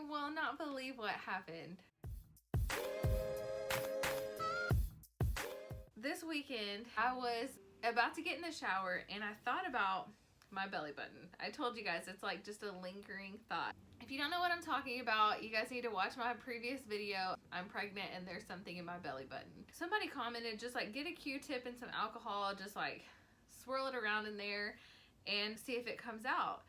You will not believe what happened. This weekend, I was about to get in the shower and I thought about my belly button. I told you guys, it's like just a lingering thought. If you don't know what I'm talking about, you guys need to watch my previous video. I'm pregnant and there's something in my belly button. Somebody commented, just like get a Q-tip and some alcohol, just like swirl it around in there and see if it comes out.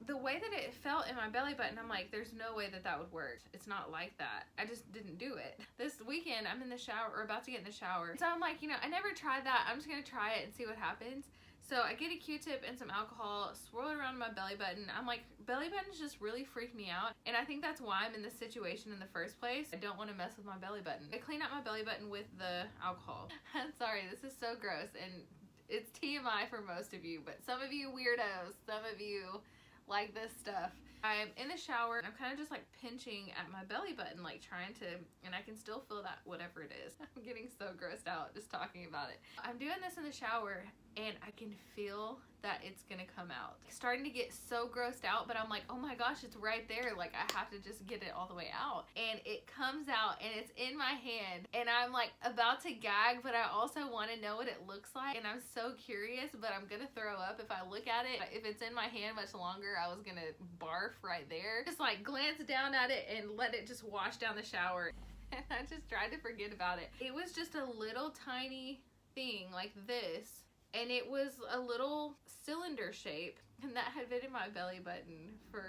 The way that it felt in my belly button, I'm like, there's no way that that would work. It's not like that. I just didn't do it. This weekend, I'm in the shower, or about to get in the shower. So I'm like, you know, I never tried that. I'm just gonna try it and see what happens. So I get a Q-tip and some alcohol, swirl it around my belly button. I'm like, belly buttons just really freak me out. And I think that's why I'm in this situation in the first place. I don't want to mess with my belly button. I clean out my belly button with the alcohol. I'm sorry, this is so gross. And it's TMI for most of you, but some of you weirdos, some of you like this stuff. I'm in the shower and I'm kind of just like pinching at my belly button, like trying to, and I can still feel that whatever it is. I'm getting so grossed out just talking about it. I'm doing this in the shower and I can feel that it's gonna come out. It's starting to get so grossed out, but I'm like, oh my gosh, it's right there. Like I have to just get it all the way out. And it comes out and it's in my hand and I'm like about to gag, but I also want to know what it looks like. And I'm so curious, but I'm gonna throw up if I look at it. If it's in my hand much longer, I was gonna barf right there. Just like glance down at it and let it just wash down the shower. And I just tried to forget about it. It was just a little tiny thing like this. And it was a little cylinder shape, and that had been in my belly button for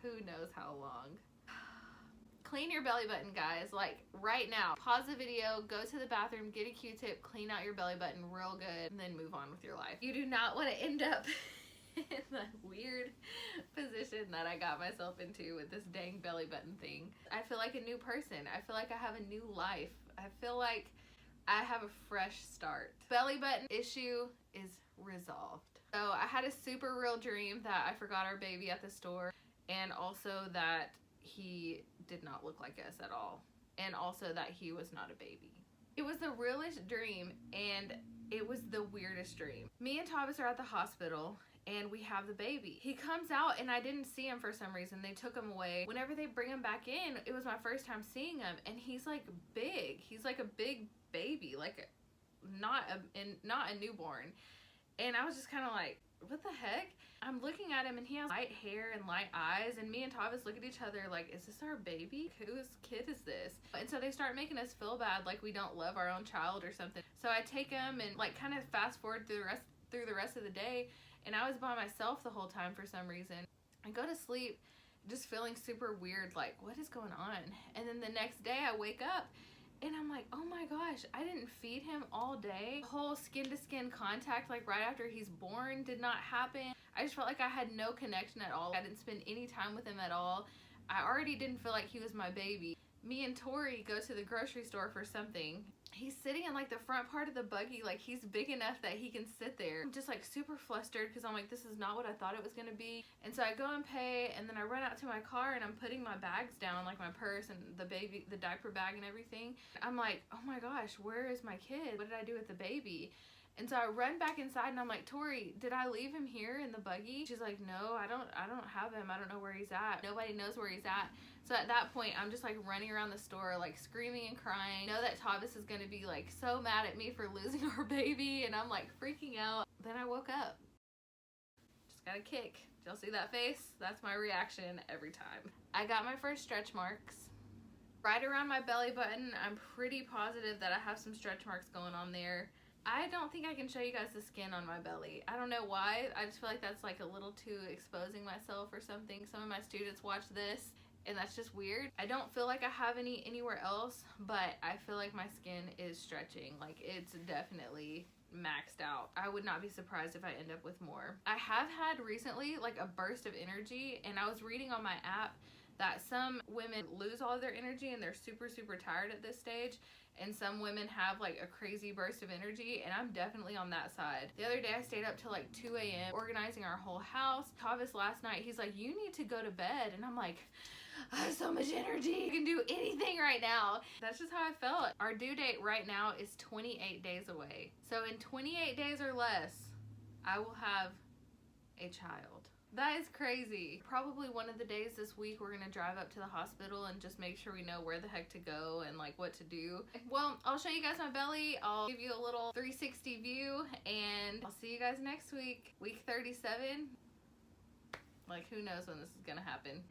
who knows how long. Clean your belly button, guys, like right now. Pause the video, go to the bathroom, get a Q-tip, clean out your belly button real good, and then move on with your life. You do not want to end up in that weird position that I got myself into with this dang belly button thing. I feel like a new person. I feel like I have a new life. I feel like I have a fresh start. Belly button issue is resolved. So I had a super real dream that I forgot our baby at the store, and also that he did not look like us at all, and also that he was not a baby. It was the realest dream, and it was the weirdest dream. Me and Thomas are at the hospital and we have the baby. He comes out and I didn't see him for some reason. They took him away. Whenever they bring him back in, it was my first time seeing him, and he's like big. He's like a big baby, like not a newborn. And I was just kind of like, what the heck? I'm looking at him and he has light hair and light eyes, and me and Tavis look at each other like, is this our baby? Whose kid is this? And so they start making us feel bad, like we don't love our own child or something. So I take him and like kind of fast forward through the rest of the day, and I was by myself the whole time for some reason. I go to sleep just feeling super weird, like what is going on? And then the next day I wake up and I'm like, oh my gosh, I didn't feed him all day. The whole skin to skin contact, like right after he's born, did not happen. I just felt like I had no connection at all. I didn't spend any time with him at all. I already didn't feel like he was my baby. Me and Tori go to the grocery store for something. He's sitting in like the front part of the buggy, like he's big enough that he can sit there. I'm just like super flustered because I'm like, this is not what I thought it was gonna be. And so I go and pay, and then I run out to my car and I'm putting my bags down, like my purse and the baby, the diaper bag and everything. I'm like, oh my gosh, where is my kid? What did I do with the baby? And so I run back inside and I'm like, Tori, did I leave him here in the buggy? She's like, no, I don't have him. I don't know where he's at. Nobody knows where he's at. So at that point, I'm just like running around the store, like screaming and crying. I know that Tavis is gonna be like so mad at me for losing our baby, and I'm like freaking out. Then I woke up. Just got a kick. Did y'all see that face? That's my reaction every time. I got my first stretch marks. Right around my belly button, I'm pretty positive that I have some stretch marks going on there. I don't think I can show you guys the skin on my belly. I don't know why. I just feel like that's like a little too exposing myself or something. Some of my students watch this and that's just weird. I don't feel like I have any anywhere else, but I feel like my skin is stretching. Like it's definitely maxed out. I would not be surprised if I end up with more. I have had recently like a burst of energy, and I was reading on my app that some women lose all of their energy and they're super tired at this stage, and some women have like a crazy burst of energy, and I'm definitely on that side. The other day I stayed up till like 2 a.m. organizing our whole house. Tavis last night, he's like, you need to go to bed, and I'm like, I have so much energy, I can do anything right now. That's just how I felt. Our due date right now is 28 days away. So in 28 days or less, I will have a child. That is crazy. Probably one of the days this week we're gonna drive up to the hospital and just make sure we know where the heck to go and like what to do. Well, I'll show you guys my belly. I'll give you a little 360 view, and I'll see you guys next week. Week 37. Like, who knows when this is gonna happen.